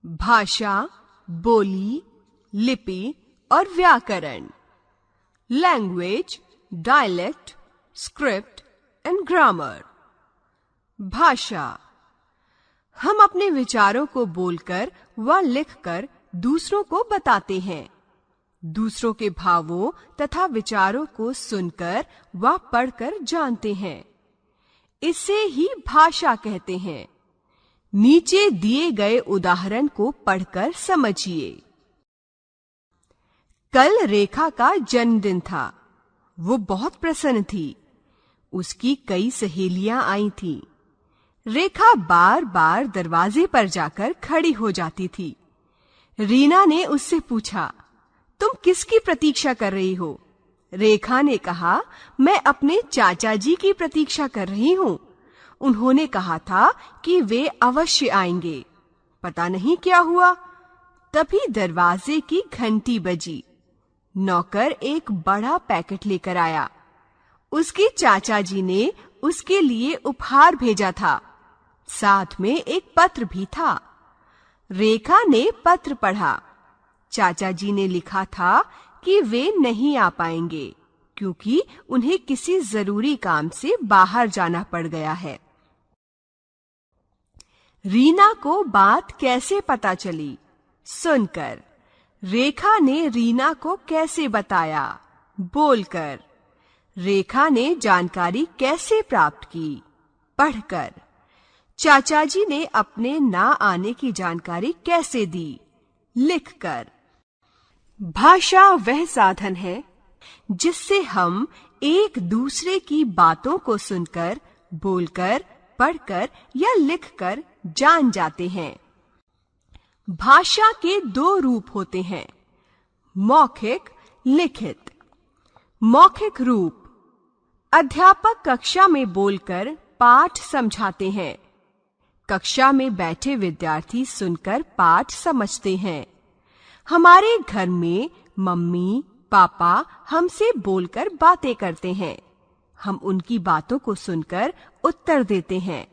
भाषा, बोली, लिपि और व्याकरण। Language, dialect, script and grammar. भाषा, हम अपने विचारों को बोलकर व लिखकर दूसरों को बताते हैं। दूसरों के भावों तथा विचारों को सुनकर व पढ़कर जानते हैं। इसे ही भाषा कहते हैं। नीचे दिए गए उदाहरण को पढ़कर समझिए। कल रेखा का जन्मदिन था। वो बहुत प्रसन्न थी। उसकी कई सहेलियां आई थीं। रेखा बार बार दरवाजे पर जाकर खड़ी हो जाती थी। रीना ने उससे पूछा, तुम किसकी प्रतीक्षा कर रही हो? रेखा ने कहा, मैं अपने चाचा जी की प्रतीक्षा कर रही हूँ। उन्होंने कहा था कि वे अवश्य आएंगे। पता नहीं क्या हुआ। तभी दरवाजे की घंटी बजी। नौकर एक बड़ा पैकेट लेकर आया। उसके चाचा जी ने उसके लिए उपहार भेजा था। साथ में एक पत्र भी था। रेखा ने पत्र पढ़ा। चाचा जी ने लिखा था कि वे नहीं आ पाएंगे क्योंकि उन्हें किसी जरूरी काम से बाहर जाना पड़ गया है। रीना को बात कैसे पता चली? सुनकर। रेखा ने रीना को कैसे बताया? बोलकर। रेखा ने जानकारी कैसे प्राप्त की? पढ़कर। चाचा जी ने अपने ना आने की जानकारी कैसे दी? लिखकर। भाषा वह साधन है जिससे हम एक दूसरे की बातों को सुनकर, बोलकर, पढ़कर या लिखकर जान जाते हैं। भाषा के दो रूप होते हैं, मौखिक, लिखित। मौखिक रूप, अध्यापक कक्षा में बोलकर पाठ समझाते हैं। कक्षा में बैठे विद्यार्थी सुनकर पाठ समझते हैं। हमारे घर में मम्मी, पापा हमसे बोलकर बातें करते हैं। हम उनकी बातों को सुनकर उत्तर देते हैं।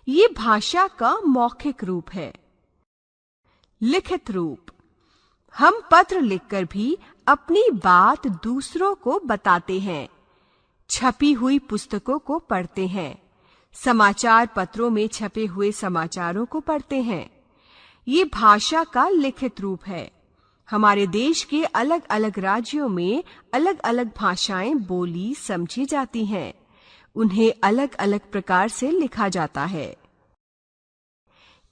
ये भाषा का मौखिक रूप है। लिखित रूप, हम पत्र लिखकर भी अपनी बात दूसरों को बताते हैं। छपी हुई पुस्तकों को पढ़ते हैं। समाचार पत्रों में छपे हुए समाचारों को पढ़ते हैं। ये भाषा का लिखित रूप है। हमारे देश के अलग अलग राज्यों में अलग अलग भाषाएं बोली समझी जाती हैं। उन्हें अलग अलग प्रकार से लिखा जाता है।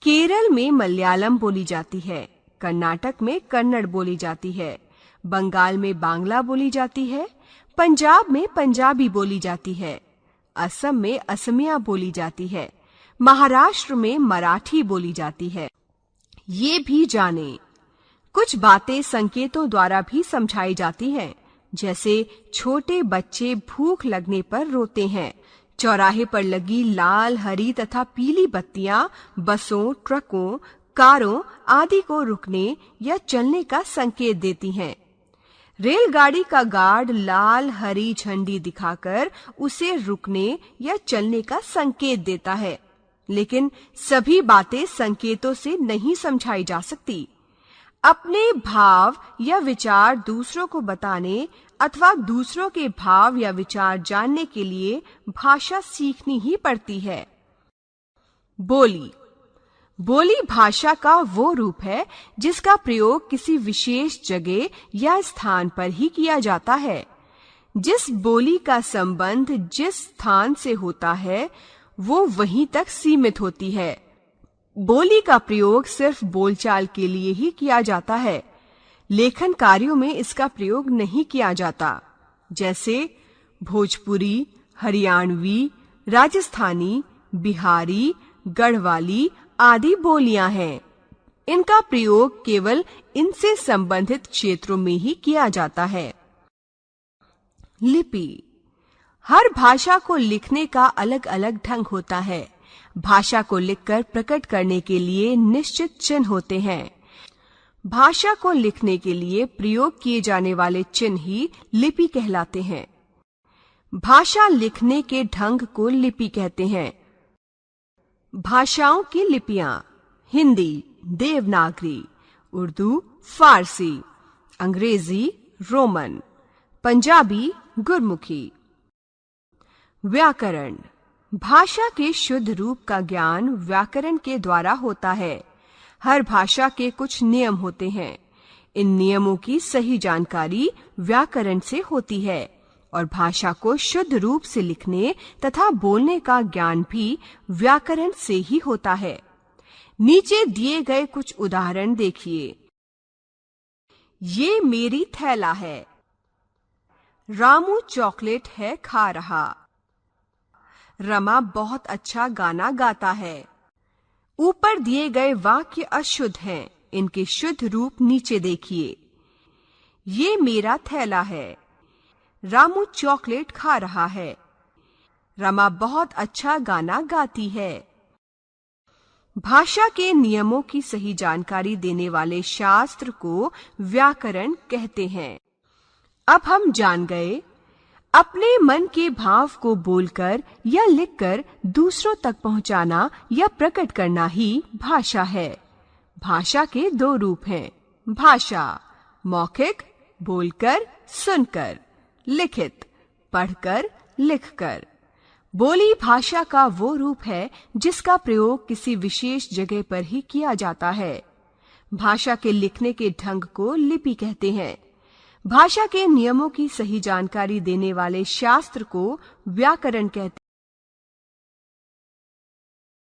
केरल में मलयालम बोली जाती है। कर्नाटक में कन्नड़ बोली जाती है। बंगाल में बांग्ला बोली जाती है। पंजाब में पंजाबी बोली जाती है। असम में असमिया बोली जाती है। महाराष्ट्र में मराठी बोली जाती है। ये भी जाने, कुछ बातें संकेतों द्वारा भी समझाई जाती हैं। जैसे छोटे बच्चे भूख लगने पर रोते हैं। चौराहे पर लगी लाल, हरी तथा पीली बत्तियां बसों, ट्रकों, कारों आदि को रुकने या चलने का संकेत देती हैं। रेलगाड़ी का गार्ड लाल हरी झंडी दिखाकर उसे रुकने या चलने का संकेत देता है। लेकिन सभी बातें संकेतों से नहीं समझाई जा सकती। अपने भाव या विचार दूसरों को बताने अथवा दूसरों के भाव या विचार जानने के लिए भाषा सीखनी ही पड़ती है। बोली, बोली भाषा का वो रूप है जिसका प्रयोग किसी विशेष जगह या स्थान पर ही किया जाता है। जिस बोली का संबंध जिस स्थान से होता है वो वहीं तक सीमित होती है। बोली का प्रयोग सिर्फ बोलचाल के लिए ही किया जाता है। लेखन कार्यों में इसका प्रयोग नहीं किया जाता। जैसे भोजपुरी, हरियाणवी, राजस्थानी, बिहारी, गढ़वाली आदि बोलियां हैं। इनका प्रयोग केवल इनसे संबंधित क्षेत्रों में ही किया जाता है। लिपि, हर भाषा को लिखने का अलग अलग ढंग होता है। भाषा को लिखकर प्रकट करने के लिए निश्चित चिन्ह होते हैं। भाषा को लिखने के लिए प्रयोग किए जाने वाले चिन्ह ही लिपि कहलाते हैं। भाषा लिखने के ढंग को लिपि कहते हैं। भाषाओं की लिपियां, हिंदी, देवनागरी, उर्दू फारसी, अंग्रेजी रोमन, पंजाबी गुरमुखी। व्याकरण। भाषा के शुद्ध रूप का ज्ञान व्याकरण के द्वारा होता है। हर भाषा के कुछ नियम होते हैं। इन नियमों की सही जानकारी व्याकरण से होती है और भाषा को शुद्ध रूप से लिखने तथा बोलने का ज्ञान भी व्याकरण से ही होता है। नीचे दिए गए कुछ उदाहरण देखिए। ये मेरी थैला है। रामू चॉकलेट है खा रहा। रमा बहुत अच्छा गाना गाता है। ऊपर दिए गए वाक्य अशुद्ध हैं। इनके शुद्ध रूप नीचे देखिए। ये मेरा थैला है। रामू चॉकलेट खा रहा है। रमा बहुत अच्छा गाना गाती है। भाषा के नियमों की सही जानकारी देने वाले शास्त्र को व्याकरण कहते हैं। अब हम जान गए, अपने मन के भाव को बोलकर या लिखकर दूसरों तक पहुंचाना या प्रकट करना ही भाषा है। भाषा के दो रूप हैं। भाषा मौखिक, बोलकर, सुनकर, लिखित, पढ़कर, लिखकर। बोली भाषा का वो रूप है जिसका प्रयोग किसी विशेष जगह पर ही किया जाता है। भाषा के लिखने के ढंग को लिपि कहते हैं। भाषा के नियमों की सही जानकारी देने वाले शास्त्र को व्याकरण कहते हैं।